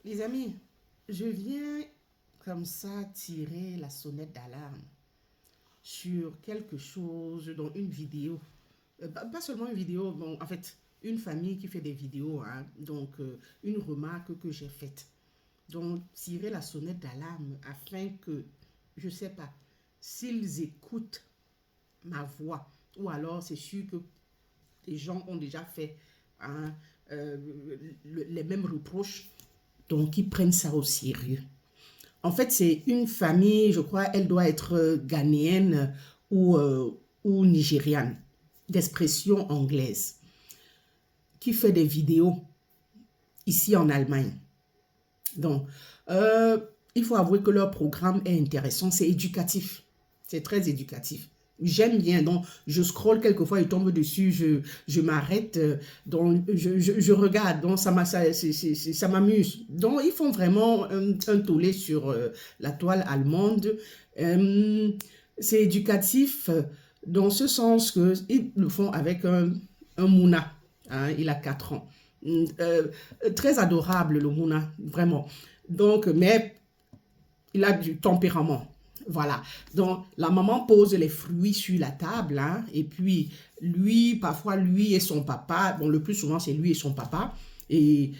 Les amis, je viens comme ça tirer la sonnette d'alarme sur quelque chose, dans une vidéo. Pas seulement une vidéo, bon, en fait, une famille qui fait des vidéos, hein, donc une remarque que j'ai faite. Donc, tirer la sonnette d'alarme afin que, je ne sais pas, s'ils écoutent ma voix, ou alors c'est sûr que les gens ont déjà fait, hein, euh, les mêmes reproches, donc ils prennent ça au sérieux. En fait, c'est une famille, je crois, elle doit être ghanéenne ou nigériane, d'expression anglaise, qui fait des vidéos ici en Allemagne. Donc, euh, il faut avouer que leur programme est intéressant, c'est éducatif, c'est très éducatif. J'aime bien, donc je scrolle quelquefois, je tombe dessus, je m'arrête, donc je regarde, donc ça m'amuse. Donc ils font vraiment un tollé sur la toile allemande. Euh, c'est éducatif dans ce sens qu'ils le font avec un Mouna, hein, il a 4 ans. Euh, Très adorable le Mouna, vraiment. Donc, mais il a du tempérament. Voilà. Donc, la maman pose les fruits sur la table, hein, et puis lui, parfois, lui et son papa, bon, le plus souvent, c'est lui et son papa, et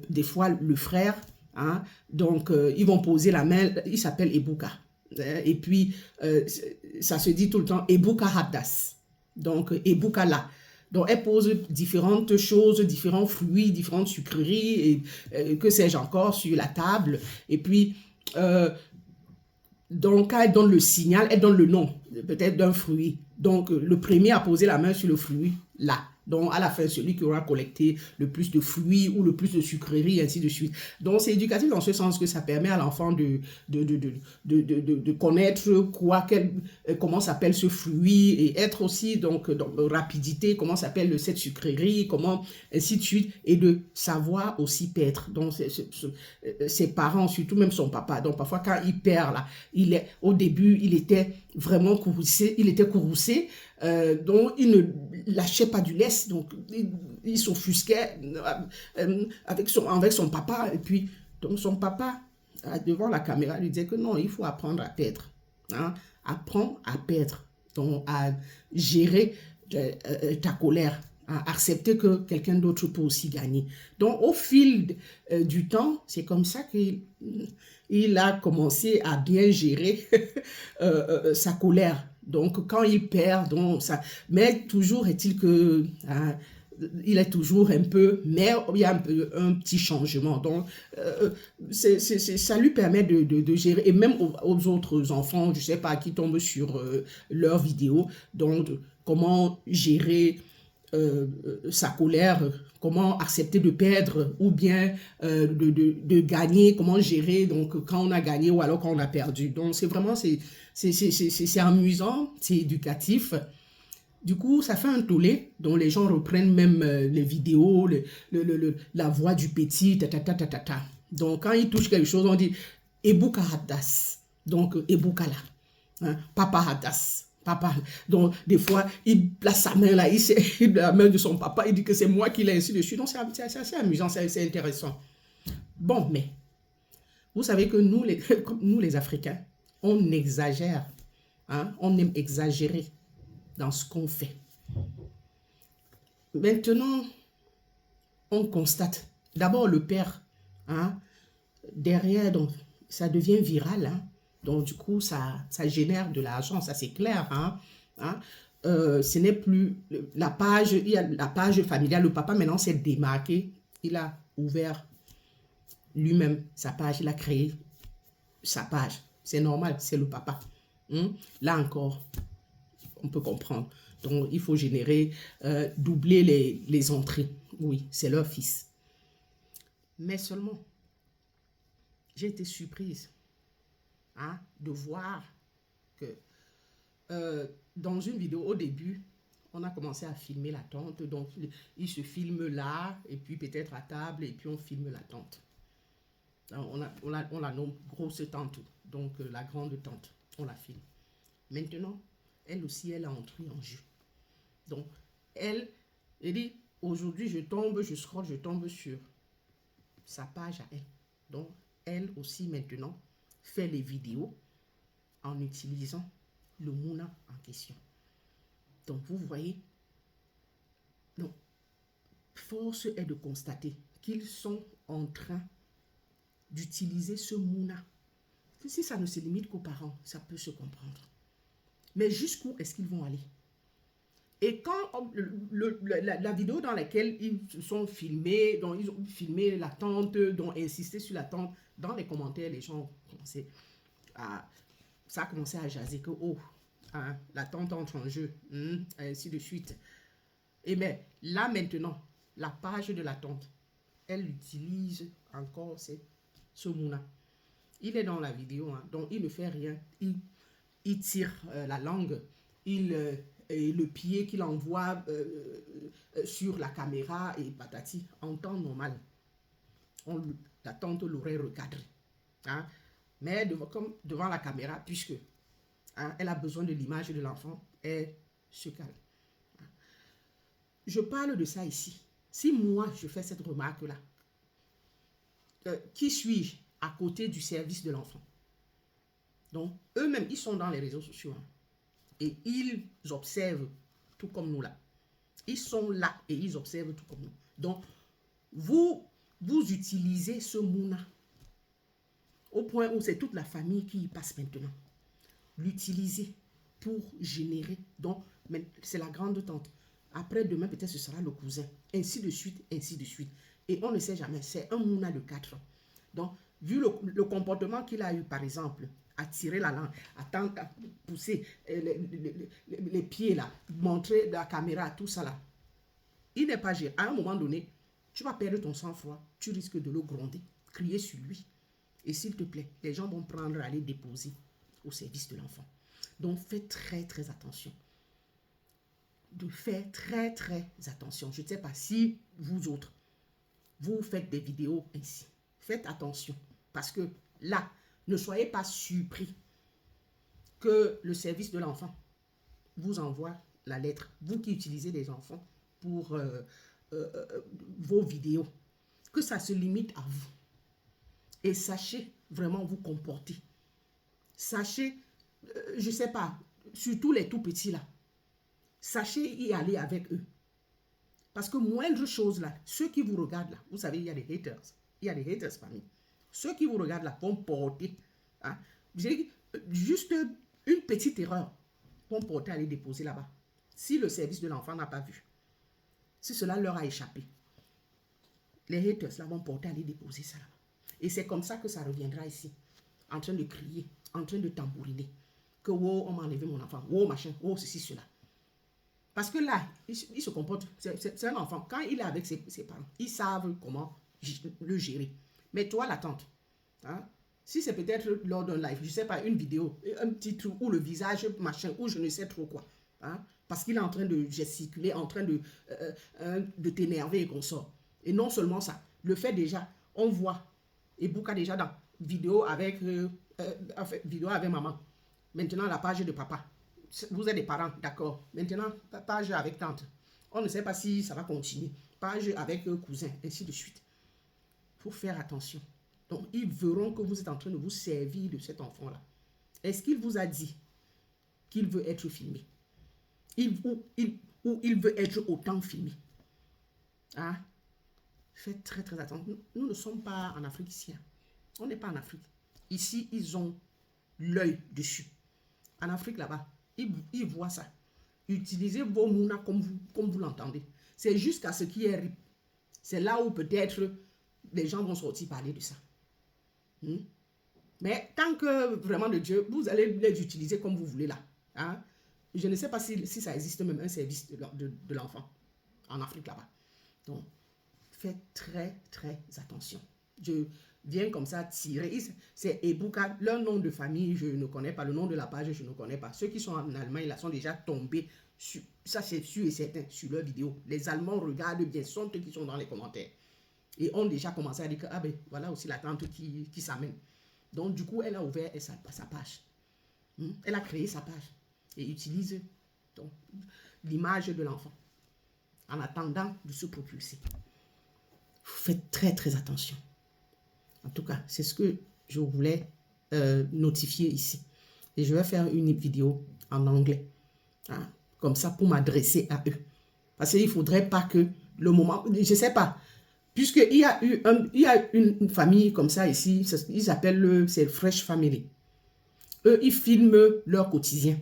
des fois, le frère, hein, donc, ils vont poser la main, il s'appelle Ebuka. Et puis, ça se dit tout le temps, Ebuka Hadas. Donc, Ebuka là. Donc, elle pose différentes choses, différents fruits, différentes sucreries, et que sais-je encore, sur la table. Et puis, euh, donc, quand elle donne le signal, elle donne le nom, peut-être d'un fruit. Donc, le premier à poser la main sur le fruit, là. Donc, à la fin, celui qui aura collecté le plus de fruits ou le plus de sucreries, ainsi de suite. Donc, c'est éducatif dans ce sens que ça permet à l'enfant de connaître comment s'appelle ce fruit et être aussi, donc, dans rapidité, comment s'appelle cette sucrerie, comment, ainsi de suite, et de savoir aussi paître. Donc, ses parents, surtout même son papa. Donc, parfois, quand il perd, là, au début, il était vraiment courroucé, donc il ne lâchait pas du lest, donc il s'offusquait avec son papa, et puis donc son papa, devant la caméra, lui disait que non, il faut apprendre à paître, hein, apprendre à paître, donc à gérer ta colère, à accepter que quelqu'un d'autre peut aussi gagner. Donc, au fil du temps, c'est comme ça qu'il a commencé à bien gérer sa colère. Donc, quand il perd, donc ça, mais toujours est-il que il est toujours un peu, mais il y a un petit changement. Donc, ça lui permet de gérer, et même aux autres enfants, je ne sais pas, qui tombent sur leurs vidéos, donc comment gérer sa colère, comment accepter de perdre ou bien de gagner, comment gérer donc quand on a gagné ou alors quand on a perdu. Donc c'est vraiment, c'est amusant, c'est éducatif. Du coup, ça fait un tollé dont les gens reprennent même les vidéos, la voix du petit, ta, ta, ta, ta, ta, ta. Donc quand ils touchent quelque chose, on dit Ebuka Hadas. Donc Ebuka là. Hein, Papa Hadas. Papa. Donc, des fois, il place sa main là, la main de son papa, il dit que c'est moi qui l'ai ainsi dessus. Donc, c'est assez amusant, c'est intéressant. Bon, mais vous savez que nous, les Africains, on exagère. Hein, on aime exagérer dans ce qu'on fait. Maintenant, on constate. D'abord, le père, hein, derrière, donc, ça devient viral. Hein, donc, du coup, ça génère de l'argent, ça c'est clair. Hein, hein. Ce n'est plus la page, il y a la page familiale. Le papa, maintenant, s'est démarqué. Il a ouvert lui-même sa page, il a créé sa page. C'est normal, c'est le papa. Là encore, on peut comprendre. Donc, il faut générer, doubler les entrées. Oui, c'est leur fils. Mais seulement, j'ai été surprise, hein, de voir que dans une vidéo, au début, on a commencé à filmer la tante. Donc, il se filme là, et puis peut-être à table, et puis on filme la tante. On la nomme grosse tante, donc la grande tante. On la filme. Maintenant, elle aussi, elle a entré en jeu. Donc, elle dit, aujourd'hui, je scrolle, je tombe sur sa page à elle. Donc, elle aussi maintenant fait les vidéos en utilisant le Mouna en question. Donc, vous voyez, donc, force est de constater qu'ils sont en train d'utiliser ce Mouna. Si ça ne se limite qu'aux parents, ça peut se comprendre. Mais jusqu'où est-ce qu'ils vont aller? Et quand la vidéo dans laquelle ils se sont filmés, dont ils ont filmé la tante, dont insisté sur la tante, dans les commentaires, les gens ont commencé à... Ça a commencé à jaser que, oh, hein, la tante entre en jeu, ainsi de suite. Et mais là maintenant, la page de la tante, elle utilise encore ce Mouna. Il est dans la vidéo, hein, donc il ne fait rien. Il tire la langue, et le pied qu'il envoie sur la caméra et patati, en temps normal. La tante l'aurait recadré. Hein, mais comme devant la caméra, puisque hein, elle a besoin de l'image de l'enfant, elle se calme. Je parle de ça ici. Si moi, je fais cette remarque-là, qui suis-je à côté du service de l'enfant? Donc, eux-mêmes, ils sont dans les réseaux sociaux. Hein, et ils observent tout comme nous là. Ils sont là et ils observent tout comme nous. Donc, vous utilisez ce Mouna au point où c'est toute la famille qui y passe maintenant. L'utiliser pour générer. Donc, c'est la grande tante. Après, demain, peut-être ce sera le cousin. Ainsi de suite, ainsi de suite. Et on ne sait jamais. C'est un Mouna de 4 ans. Donc, vu le comportement qu'il a eu, par exemple, à tirer la langue, à pousser les pieds là, montrer la caméra, tout ça là, il n'est pas géré. À un moment donné, tu vas perdre ton sang-froid, tu risques de le gronder, crier sur lui. Et s'il te plaît, les gens vont prendre à les déposer au service de l'enfant. Donc, faites très, très attention. Faites très, très attention. Je ne sais pas si vous autres, vous faites des vidéos ainsi. Faites attention. Parce que là, ne soyez pas surpris que le service de l'enfant vous envoie la lettre. Vous qui utilisez les enfants pour vos vidéos. Que ça se limite à vous. Et sachez vraiment vous comporter. Sachez, je ne sais pas, surtout les tout petits là. Sachez y aller avec eux. Parce que moindre chose là, ceux qui vous regardent là, vous savez, il y a des haters. Il y a des haters parmi. Ceux qui vous regardent là vont porter. Hein, juste une petite erreur vont porter à les déposer là-bas. Si le service de l'enfant n'a pas vu. Si cela leur a échappé. Les haters là vont porter à les déposer ça là-bas. Et c'est comme ça que ça reviendra ici. En train de crier, en train de tambouriner. Que oh, on m'a enlevé mon enfant. Oh, machin, oh, ceci, cela. Parce que là, il se comporte, c'est un enfant. Quand il est avec ses parents, ils savent comment le gérer. Mais toi, la tante, hein, si c'est peut-être lors d'un live, je ne sais pas, une vidéo, un petit truc, ou le visage, machin, ou je ne sais trop quoi, hein, parce qu'il est en train de gesticuler, en train de t'énerver et qu'on sort. Et non seulement ça, le fait déjà, on voit, et Bouka déjà dans vidéo avec maman, maintenant la page de papa. Vous êtes des parents, d'accord. Maintenant, page avec tante. On ne sait pas si ça va continuer. Page avec cousin, ainsi de suite. Il faut faire attention. Donc, ils verront que vous êtes en train de vous servir de cet enfant-là. Est-ce qu'il vous a dit qu'il veut être filmé? Ou il veut être autant filmé? Hein? Faites très, très attention. Nous ne sommes pas en Afrique ici. Hein. On n'est pas en Afrique. Ici, ils ont l'œil dessus. En Afrique, là-bas, ils voient ça. Utilisez vos Mouna comme vous l'entendez. C'est jusqu'à ce qui est... C'est là où peut-être les gens vont sortir parler de ça. Mais tant que vraiment de Dieu, vous allez les utiliser comme vous voulez là. Hein? Je ne sais pas si ça existe même un service de l'enfant en Afrique là-bas. Donc, faites très, très attention. Je viens comme ça tirer. C'est Ebouka, leur nom de famille, je ne connais pas. Le nom de la page, je ne connais pas. Ceux qui sont en Allemagne, là, sont déjà tombés. Ça, c'est sûr et certain, sur leur vidéo. Les Allemands regardent bien, sont eux qui sont dans les commentaires. Et ont déjà commencé à dire que, ah ben, voilà aussi la tante qui s'amène. Donc, du coup, elle a ouvert sa page. Elle a créé sa page. Et utilise l'image de l'enfant. En attendant de se propulser. Faites très, très attention. En tout cas, c'est ce que je voulais notifier ici. Et je vais faire une vidéo en anglais. Hein, comme ça, pour m'adresser à eux. Parce qu'il ne faudrait pas que le moment... Je ne sais pas. Puisqu'il y a une famille comme ça ici. Ils appellent... C'est Fresh Family. Eux, ils filment leur quotidien.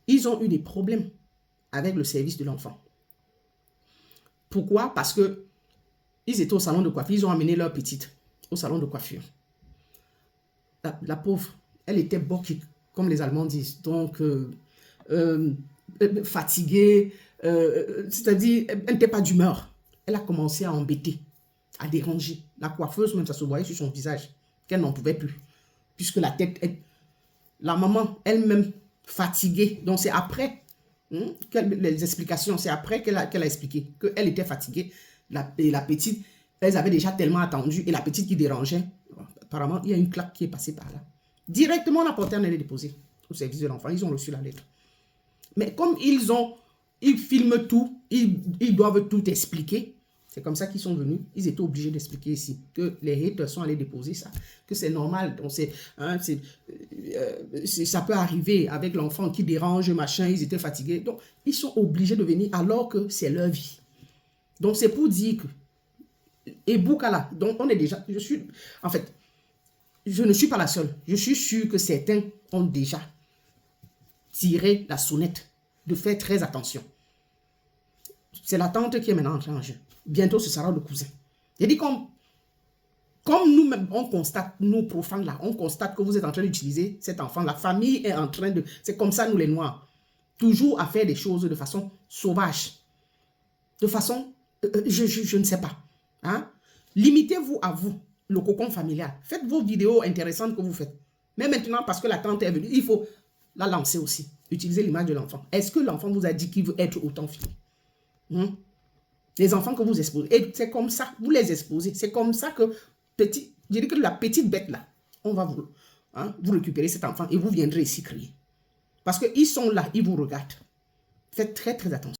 Ils ont eu des problèmes avec le service de l'enfant. Pourquoi? Parce que ils étaient au salon de coiffure. Ils ont amené leur petite au salon de coiffure. La pauvre, elle était boquée, comme les Allemands disent. Donc, fatiguée. C'est-à-dire, elle n'était pas d'humeur. Elle a commencé à embêter, à déranger. La coiffeuse, même ça se voyait sur son visage, qu'elle n'en pouvait plus. Puisque la tête, la maman elle-même fatiguée. Donc, c'est après les explications, c'est après qu'elle a expliqué qu'elle était fatiguée. Et la petite, elles avaient déjà tellement attendu. Et la petite qui dérangeait, apparemment, il y a une claque qui est passée par là. Directement, la portière est déposée au service de l'enfant. Ils ont reçu la lettre. Mais comme ils filment tout, ils doivent tout expliquer. C'est comme ça qu'ils sont venus. Ils étaient obligés d'expliquer ici que les haters sont allés déposer ça. Que c'est normal. Donc ça peut arriver avec l'enfant qui dérange, machin. Ils étaient fatigués. Donc, ils sont obligés de venir alors que c'est leur vie. Donc, c'est pour dire que... Et Boukala, donc on est déjà... En fait, je ne suis pas la seule. Je suis sûre que certains ont déjà tiré la sonnette de faire très attention. C'est la tante qui est maintenant entrée en jeu. Bientôt, ce sera le cousin. J'ai dit comme nous-mêmes, on constate, nous profanes là, on constate que vous êtes en train d'utiliser cet enfant. La famille est en train de... C'est comme ça, nous les Noirs. Toujours à faire des choses de façon sauvage. De façon... je ne sais pas. Hein? Limitez-vous à vous, le cocon familial. Faites vos vidéos intéressantes que vous faites. Mais maintenant, parce que la tante est venue, il faut la lancer aussi. Utiliser l'image de l'enfant. Est-ce que l'enfant vous a dit qu'il veut être autant filmé? Les enfants que vous exposez. Et c'est comme ça, vous les exposez. C'est comme ça que, je dis que la petite bête là, on va vous récupérer cet enfant et vous viendrez ici crier. Parce qu'ils sont là, ils vous regardent. Faites très très attention.